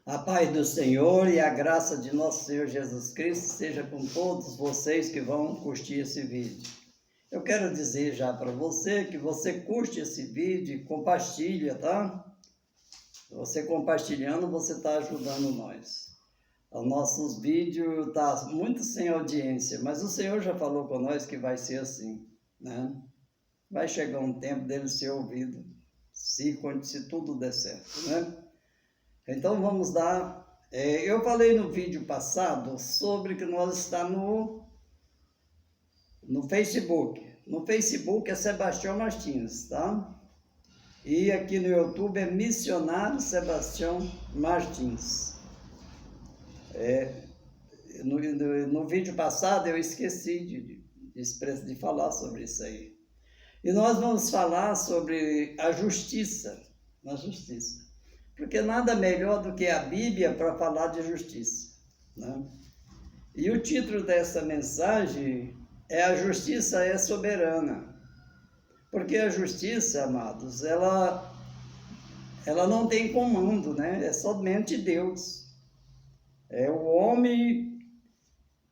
A paz do Senhor e a graça de nosso Senhor Jesus Cristo seja com todos vocês que vão curtir esse vídeo. Eu quero dizer já para você que você curte esse vídeo e compartilha, tá? Você compartilhando, você está ajudando nós. Os nossos vídeos estão muito sem audiência, mas o Senhor já falou com nós que vai ser assim, né? Vai chegar um tempo dele ser ouvido, se tudo der certo, né? Então vamos lá. Eu falei no vídeo passado sobre que nós estamos no Facebook. No Facebook é Sebastião Martins, tá? E aqui no YouTube é Missionário Sebastião Martins. No vídeo passado eu esqueci de falar sobre isso aí. E nós vamos falar sobre a justiça, porque nada melhor do que a Bíblia para falar de justiça, né? E o título dessa mensagem é A Justiça é Soberana. Porque a justiça, amados, ela não tem comando, né? É somente Deus. O homem,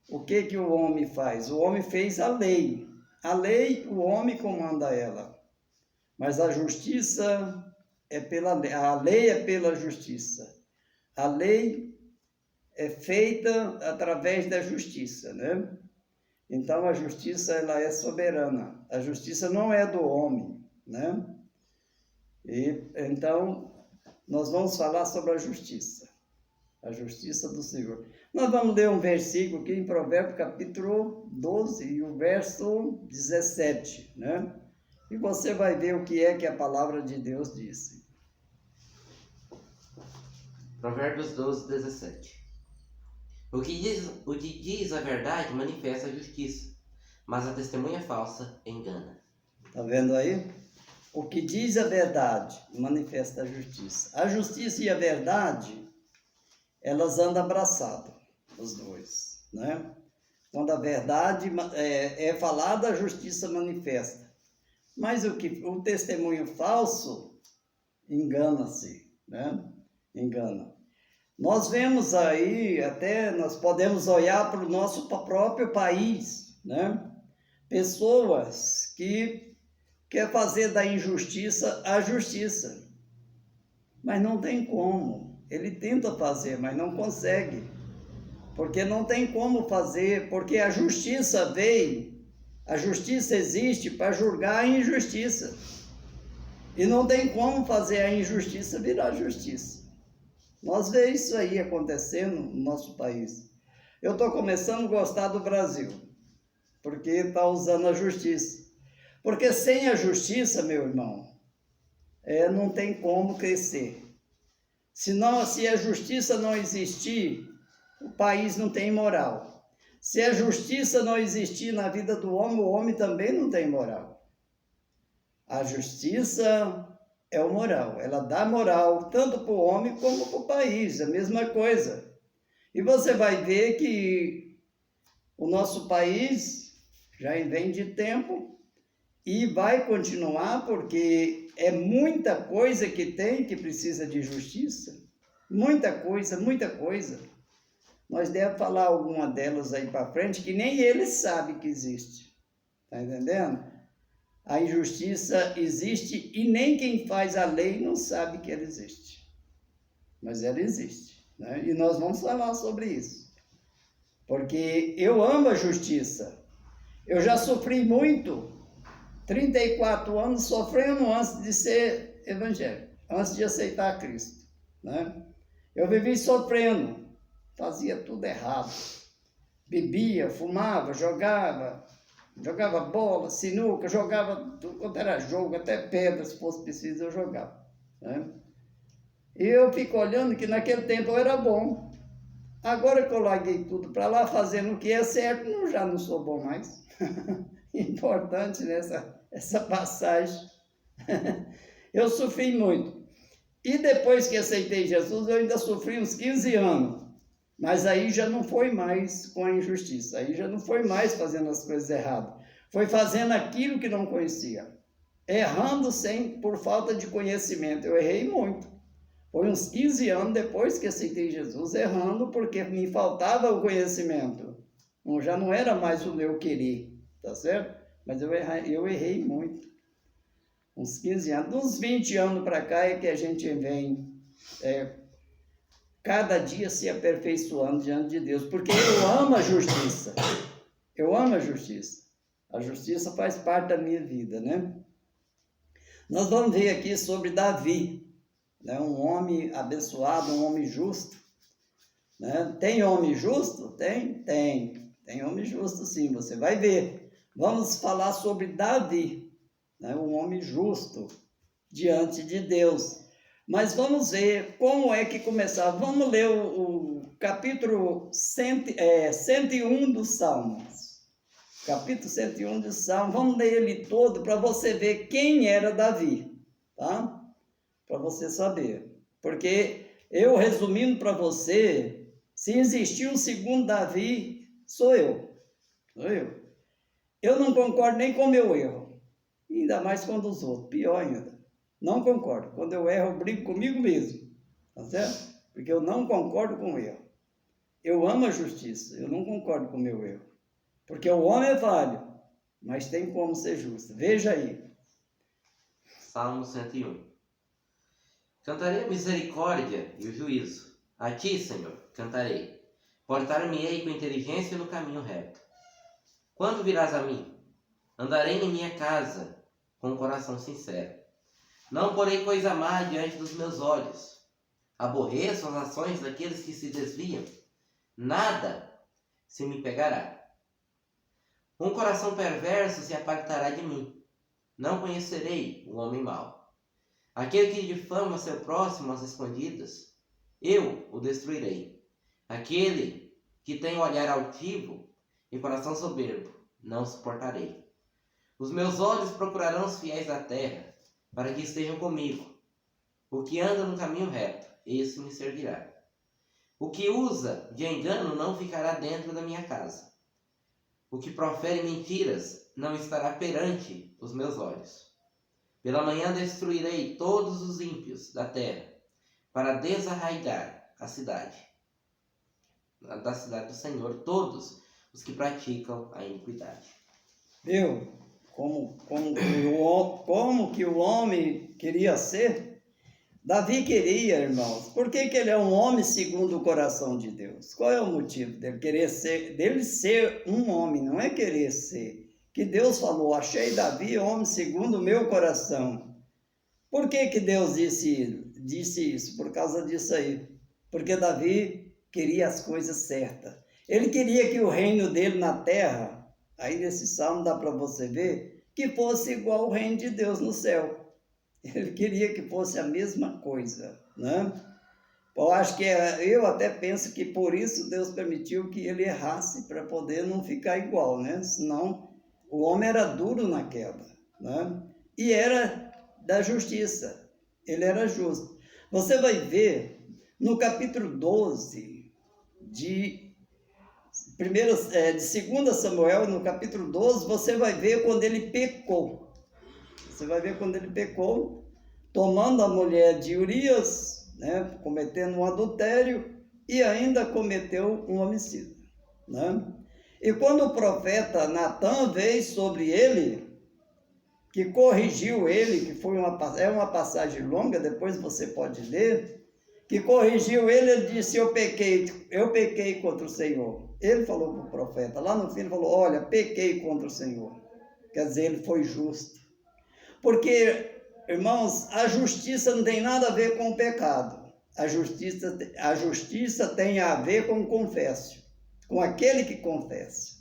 o que o homem faz? O homem fez a lei. A lei, o homem comanda ela. Mas a justiça a lei é pela justiça. A lei é feita através da justiça, né? Então a justiça ela é soberana. A justiça não é do homem, né? E então nós vamos falar sobre a justiça do Senhor. Nós vamos ler um versículo aqui em Provérbios capítulo 12 e o verso 17, né? E você vai ver o que é que a palavra de Deus disse. Provérbios 12, 17. O que diz a verdade manifesta a justiça, mas a testemunha falsa engana. Está vendo aí? O que diz a verdade manifesta a justiça. A justiça e a verdade, elas andam abraçadas, os dois, né? Quando a verdade é falada, a justiça manifesta. Mas o testemunho falso engana-se, né? Engana. Nós vemos aí, até nós podemos olhar para o nosso próprio país, né? Pessoas que querem fazer da injustiça a justiça. Mas não tem como. Ele tenta fazer, mas não consegue. Porque não tem como fazer, porque a justiça veio. A justiça existe para julgar a injustiça. E não tem como fazer a injustiça virar justiça. Nós vemos isso aí acontecendo no nosso país. Eu estou começando a gostar do Brasil, porque está usando a justiça. Porque sem a justiça, meu irmão, não tem como crescer. Se a justiça não existir, o país não tem moral. Se a justiça não existir na vida do homem, o homem também não tem moral. A justiça é o moral, ela dá moral tanto para o homem como para o país, a mesma coisa. E você vai ver que o nosso país já vem de tempo e vai continuar, porque é muita coisa que precisa de justiça. Muita coisa, muita coisa. Nós devemos falar alguma delas aí para frente, que nem eles sabem que existe. Está entendendo? A injustiça existe e nem quem faz a lei não sabe que ela existe. Mas ela existe, né? E nós vamos falar sobre isso. Porque eu amo a justiça. Eu já sofri muito, 34 anos sofrendo antes de ser evangélico, antes de aceitar Cristo, né? Eu vivi sofrendo. Fazia tudo errado. Bebia, fumava, jogava bola, sinuca, jogava tudo quanto era jogo, até pedra, se fosse preciso, eu jogava, né? E eu fico olhando que naquele tempo eu era bom. Agora que eu larguei tudo para lá, fazendo o que é certo, já não sou bom mais. Importante essa passagem. Eu sofri muito. E depois que aceitei Jesus, eu ainda sofri uns 15 anos. Mas aí já não foi mais com a injustiça, aí já não foi mais fazendo as coisas erradas. Foi fazendo aquilo que não conhecia. Errando por falta de conhecimento. Eu errei muito. Foi uns 15 anos depois que aceitei Jesus, errando, porque me faltava o conhecimento. Já não era mais o meu querer, tá certo? Mas eu errei muito. Uns 15 anos, uns 20 anos para cá é que a gente vem cada dia se aperfeiçoando diante de Deus, porque eu amo a justiça. Eu amo a justiça. A justiça faz parte da minha vida, né? Nós vamos ver aqui sobre Davi, né? Um homem abençoado, um homem justo. Né? Tem homem justo? Tem homem justo sim, você vai ver. Vamos falar sobre Davi, né? Um homem justo diante de Deus. Mas vamos ver como é que começava. Vamos ler o capítulo 101 dos Salmos. Capítulo 101 dos Salmos. Vamos ler ele todo para você ver quem era Davi, tá? Para você saber. Porque eu, resumindo para você, se existiu um segundo Davi, sou eu. Sou eu. Eu não concordo nem com o meu erro. Ainda mais com o dos outros. Pior ainda. Não concordo. Quando eu erro, eu brigo comigo mesmo. Tá certo? Porque eu não concordo com o erro. Eu amo a justiça. Eu não concordo com o meu erro. Porque o homem é falho, mas tem como ser justo. Veja aí. Salmo 101. Cantarei a misericórdia e o juízo. A ti, Senhor, cantarei. Portar-me-ei com inteligência no caminho reto. Quando virás a mim? Andarei em minha casa com um coração sincero. Não porei coisa má diante dos meus olhos. Aborreço as ações daqueles que se desviam. Nada se me pegará. Um coração perverso se apartará de mim. Não conhecerei o homem mau. Aquele que difama seu próximo às escondidas, eu o destruirei. Aquele que tem olhar altivo e coração soberbo, não suportarei. Os meus olhos procurarão os fiéis da terra, para que estejam comigo. O que anda no caminho reto, esse me servirá. O que usa de engano não ficará dentro da minha casa. O que profere mentiras não estará perante os meus olhos. Pela manhã destruirei todos os ímpios da terra, para desarraigar a cidade, da cidade do Senhor, todos os que praticam a iniquidade. Viu? Como que o homem queria ser? Davi queria, irmãos. Por que ele é um homem segundo o coração de Deus? Qual é o motivo dele ser um homem? Não é querer ser. Que Deus falou, achei Davi homem segundo o meu coração. Por que Deus disse isso? Por causa disso aí. Porque Davi queria as coisas certas. Ele queria que o reino dele na terra, aí nesse salmo dá para você ver, que fosse igual ao reino de Deus no céu. Ele queria que fosse a mesma coisa, né? Eu até penso que por isso Deus permitiu que ele errasse, para poder não ficar igual, né? Senão o homem era duro na queda, né? E era da justiça, ele era justo. Você vai ver no capítulo 12 de 2 Samuel, no capítulo 12, você vai ver quando ele pecou. Você vai ver quando ele pecou, tomando a mulher de Urias, né, cometendo um adultério e ainda cometeu um homicídio, né? E quando o profeta Natã veio sobre ele, que corrigiu ele, que foi uma passagem longa, depois você pode ler, que corrigiu ele, ele disse, eu pequei contra o Senhor. Ele falou para o profeta, lá no fim ele falou, olha, pequei contra o Senhor. Quer dizer, ele foi justo. Porque, irmãos, a justiça não tem nada a ver com o pecado. A justiça tem a ver com o confesso, com aquele que confessa.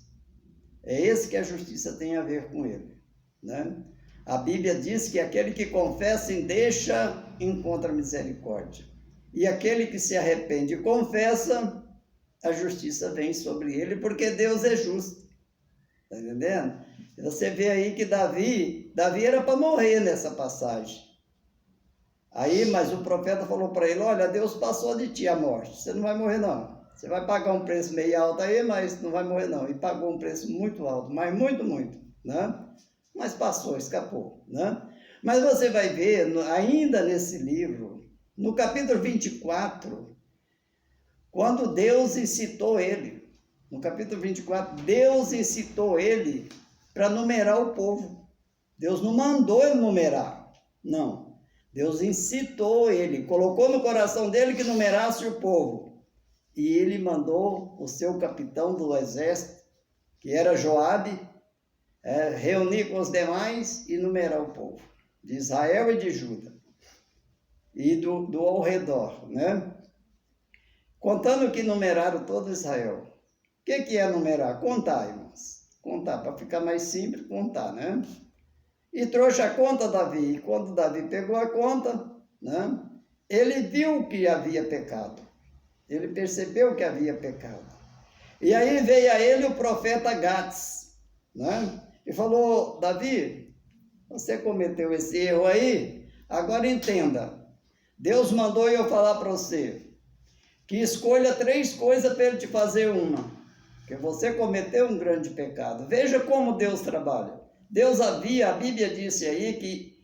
É esse que a justiça tem a ver com ele, né? A Bíblia diz que aquele que confessa e deixa, encontra misericórdia. E aquele que se arrepende e confessa, a justiça vem sobre ele, porque Deus é justo. Está entendendo? Você vê aí que Davi era para morrer nessa passagem. Aí, mas o profeta falou para ele, olha, Deus passou de ti a morte, você não vai morrer não. Você vai pagar um preço meio alto aí, mas não vai morrer não. E pagou um preço muito alto, mas muito, né? Mas passou, escapou, né? Mas você vai ver, ainda nesse livro, No capítulo 24, quando Deus incitou ele, no capítulo 24, Deus incitou ele para numerar o povo. Deus não mandou ele numerar, não. Deus incitou ele, colocou no coração dele que numerasse o povo. E ele mandou o seu capitão do exército, que era Joabe, reunir com os demais e numerar o povo, de Israel e de Judá, e do ao redor, né? Contando que numeraram todo Israel. O que é numerar? Contar, irmãos. Contar, para ficar mais simples, contar, né? E trouxe a conta Davi. E quando Davi pegou a conta, né? Ele viu que havia pecado. Ele percebeu que havia pecado. E aí veio a ele o profeta Gates, né? E falou: Davi, você cometeu esse erro aí, agora entenda. Deus mandou eu falar para você que escolha 3 coisas para ele te fazer uma. Porque você cometeu um grande pecado. Veja como Deus trabalha. A Bíblia disse aí que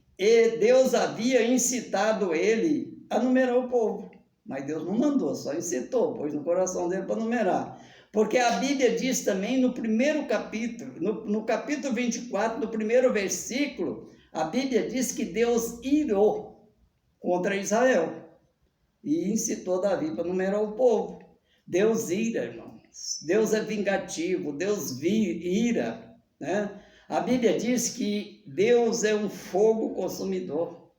Deus havia incitado ele a numerar o povo. Mas Deus não mandou, só incitou, pôs no coração dele para numerar. Porque a Bíblia diz também no primeiro capítulo, no capítulo 24, no primeiro versículo, a Bíblia diz que Deus irou contra Israel e incitou Davi para numerar o povo. Deus ira, irmãos. Deus é vingativo, Deus ira, né? A Bíblia diz que Deus é um fogo consumidor.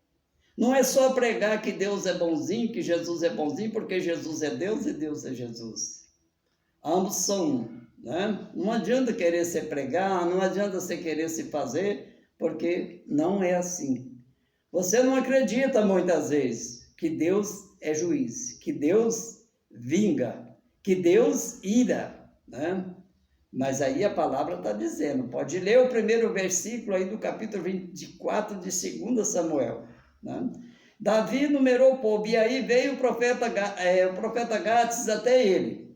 Não é só pregar que Deus é bonzinho, que Jesus é bonzinho, porque Jesus é Deus e Deus é Jesus. Ambos são um, né? Não adianta querer se pregar, não adianta você querer se fazer, porque não é assim. Você não acredita muitas vezes que Deus é juiz, que Deus vinga, que Deus ira, né? Mas aí a palavra está dizendo, pode ler o primeiro versículo aí do capítulo 24 de 2 Samuel, né? Davi numerou o povo, e aí veio o profeta Gates até ele,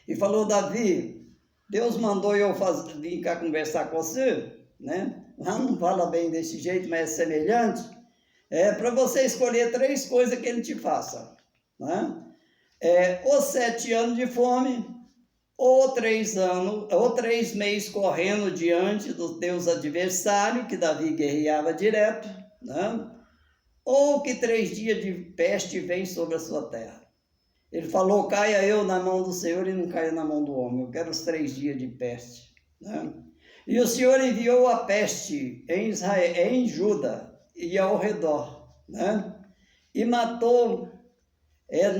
e falou: Davi, Deus mandou eu vir cá conversar com você, né? Lá não fala bem desse jeito, mas é semelhante, para você escolher 3 coisas que ele te faça, né? Ou 7 anos de fome, ou 3 meses correndo diante do Deus adversário, que Davi guerreava direto, né? Ou que 3 dias de peste vem sobre a sua terra. Ele falou: caia eu na mão do Senhor e não caia na mão do homem, eu quero os 3 dias de peste, né? E o Senhor enviou a peste em Israel, em Judá e ao redor, né? E matou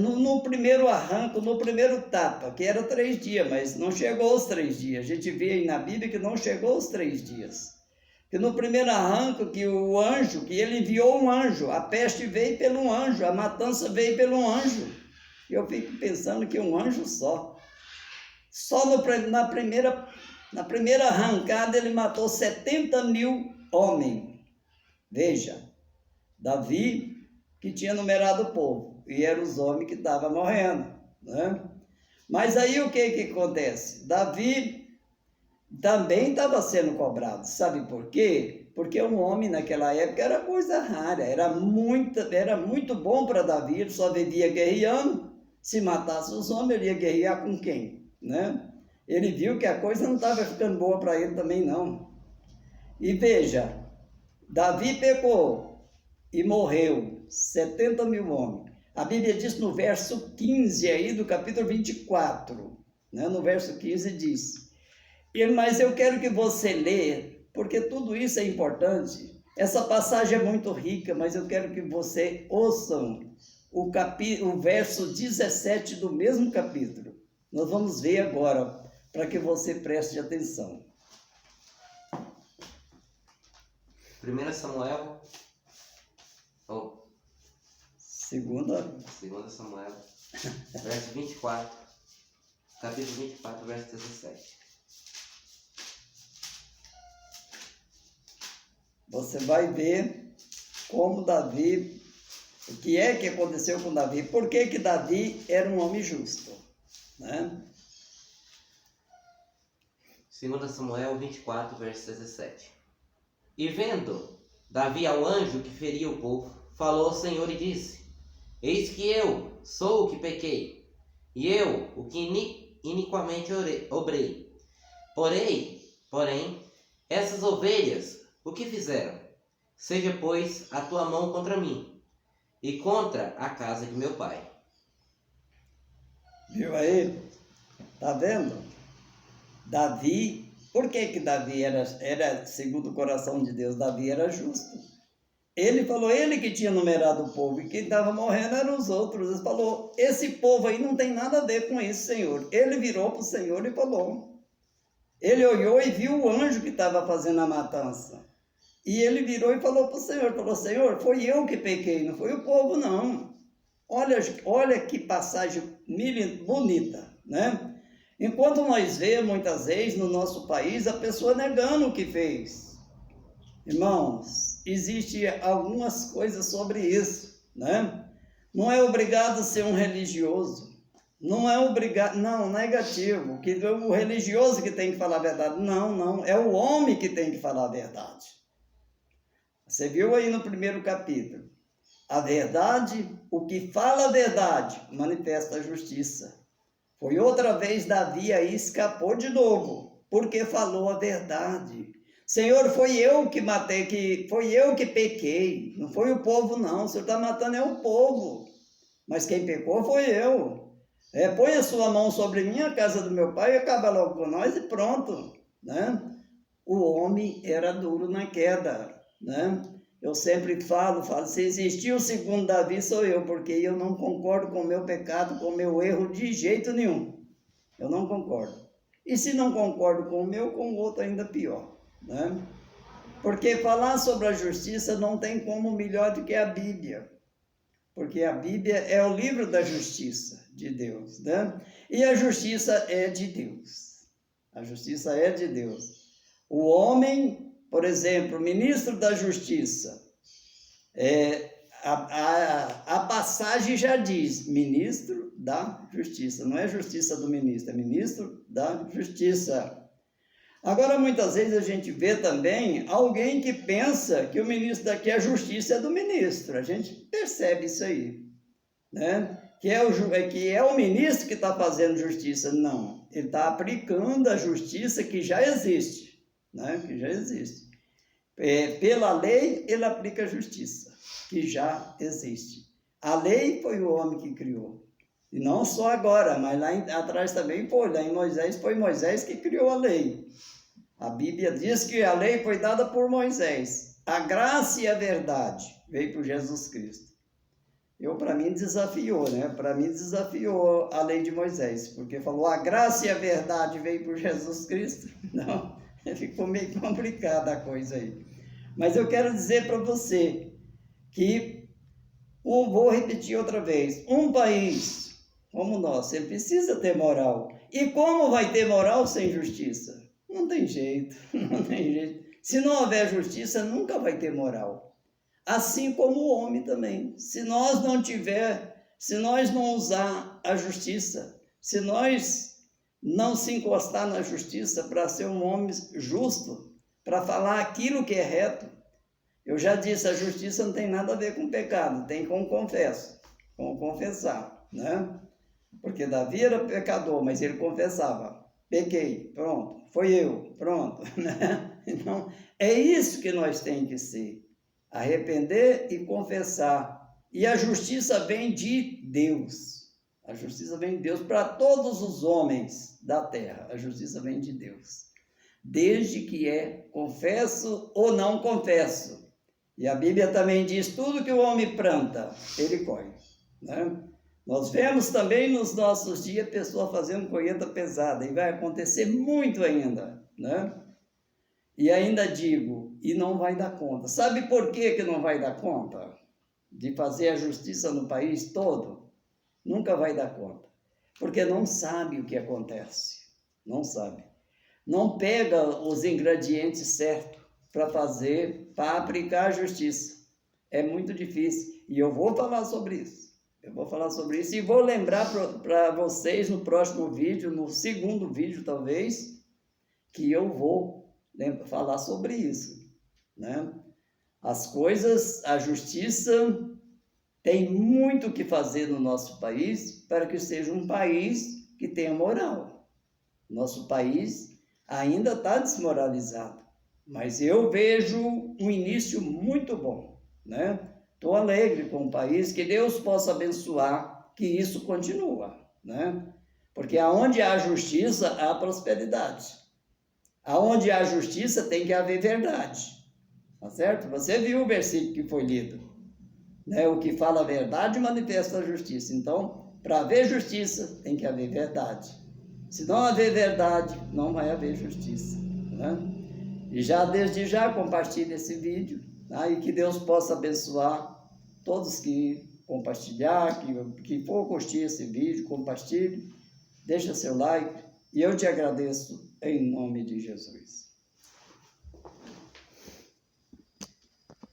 no primeiro arranco, no primeiro tapa, que era 3 dias, mas não chegou aos 3 dias. A gente vê aí na Bíblia que não chegou aos 3 dias. Que no primeiro arranco, que o anjo, que ele enviou um anjo, a peste veio pelo anjo, a matança veio pelo anjo. E eu fico pensando que um anjo só. Só na primeira arrancada ele matou 70.000 homens. Veja, Davi que tinha numerado o povo, e eram os homens que estavam morrendo, né? Mas aí o que acontece? Davi também estava sendo cobrado, sabe por quê? Porque um homem naquela época era coisa rara, era muito bom para Davi, ele só vivia guerreando. Se matasse os homens, ele ia guerrear com quem, né? Ele viu que a coisa não estava ficando boa para ele também, não. E veja, Davi pecou e morreu 70.000 homens. A Bíblia diz no verso 15 aí do capítulo 24, né? No verso 15 diz: mas eu quero que você lê, porque tudo isso é importante. Essa passagem é muito rica, mas eu quero que você ouçam o verso 17 do mesmo capítulo. Nós vamos ver agora, para que você preste atenção. 1 Samuel, ou 2 Samuel, verso 24, capítulo 24, verso 17. Você vai ver como Davi, o que é que aconteceu com Davi, por que Davi era um homem justo, né? 2 Samuel 24, verso 17. E vendo Davi ao anjo que feria o povo, falou o Senhor e disse: Eis que eu sou o que pequei, e eu o que iniquamente obrei. Porém, essas ovelhas, o que fizeram? Seja, pois, a tua mão contra mim, e contra a casa de meu pai. Viu aí? Tá vendo? Davi, por que Davi era segundo o coração de Deus? Davi era justo. Ele falou, ele que tinha numerado o povo, e quem estava morrendo eram os outros. Ele falou, esse povo aí não tem nada a ver com isso, Senhor. Ele virou para o Senhor e falou. Ele olhou e viu o anjo que estava fazendo a matança. E ele virou e falou para o Senhor, Senhor, foi eu que pequei, não foi o povo não. Olha que passagem bonita, né? Enquanto nós vemos muitas vezes no nosso país a pessoa negando o que fez. Irmãos, existem algumas coisas sobre isso, né? Não é obrigado a ser um religioso. Não é obrigado, não, negativo, que é o religioso que tem que falar a verdade. Não, é o homem que tem que falar a verdade. Você viu aí no primeiro capítulo. A verdade, o que fala a verdade, manifesta a justiça. Foi outra vez Davi aí, escapou de novo, porque falou a verdade. Senhor, foi eu que matei, foi eu que pequei, não foi o povo não, o Senhor está matando é o povo, mas quem pecou foi eu. Põe a sua mão sobre mim, a casa do meu pai, e acaba logo com nós e pronto, né? O homem era duro na queda, né? Eu sempre falo, se existiu o segundo Davi, sou eu, porque eu não concordo com o meu pecado, com o meu erro de jeito nenhum. Eu não concordo. E se não concordo com o meu, com o outro ainda pior, né? Porque falar sobre a justiça não tem como melhor do que a Bíblia. Porque a Bíblia é o livro da justiça de Deus, né? E a justiça é de Deus. A justiça é de Deus. O homem, por exemplo, ministro da justiça, a passagem já diz, ministro da justiça. Não é justiça do ministro, é ministro da justiça. Agora, muitas vezes a gente vê também alguém que pensa que o ministro daqui, a justiça é do ministro. A gente percebe isso aí, né? Que é o ministro que está fazendo justiça. Não, ele está aplicando a justiça que já existe, né? Que já existe. Pela lei, ele aplica a justiça, que já existe. A lei foi o homem que criou. E não só agora, mas lá atrás também foi. Lá em Moisés, foi Moisés que criou a lei. A Bíblia diz que a lei foi dada por Moisés. A graça e a verdade veio por Jesus Cristo. Para mim, desafiou, né? Para mim, desafiou a lei de Moisés, porque falou a graça e a verdade veio por Jesus Cristo. Não, ficou meio complicada a coisa aí. Mas eu quero dizer para você que, vou repetir outra vez, um país como o nosso, ele precisa ter moral. E como vai ter moral sem justiça? Não tem jeito, não tem jeito. Se não houver justiça, nunca vai ter moral. Assim como o homem também. Se nós não usar a justiça, se nós não se encostar na justiça para ser um homem justo, para falar aquilo que é reto, eu já disse, a justiça não tem nada a ver com pecado, tem com confessar, né? Porque Davi era pecador, mas ele confessava, pequei, pronto, foi eu, pronto, né? Então, é isso que nós temos que ser, arrepender e confessar. E a justiça vem de Deus. A justiça vem de Deus para todos os homens da terra. A justiça vem de Deus. Desde que confesso ou não confesso. E a Bíblia também diz, tudo que o homem planta, ele colhe, né? Nós vemos também nos nossos dias pessoas fazendo colheita pesada, e vai acontecer muito ainda, né? E ainda digo, e não vai dar conta. Sabe por que não vai dar conta de fazer a justiça no país todo? Nunca vai dar conta, porque não sabe o que acontece, não sabe. Não pega os ingredientes certos para aplicar a justiça. É muito difícil, e eu vou falar sobre isso. E vou lembrar para vocês no próximo vídeo, no segundo vídeo talvez, que eu vou falar sobre isso, né? As coisas, a justiça tem muito o que fazer no nosso país para que seja um país que tenha moral. Nosso país ainda está desmoralizado, mas eu vejo um início muito bom, né? Estou alegre com o país, que Deus possa abençoar, que isso continua, né? Porque aonde há justiça, há prosperidade. Aonde há justiça, tem que haver verdade, tá certo? Você viu o versículo que foi lido, né? O que fala a verdade manifesta a justiça. Então, para haver justiça, tem que haver verdade. Se não haver verdade, não vai haver justiça, né? E já desde já compartilhe esse vídeo, né? E que Deus possa abençoar todos que compartilhar, que for curtir esse vídeo, compartilhe, deixa seu like e eu te agradeço em nome de Jesus.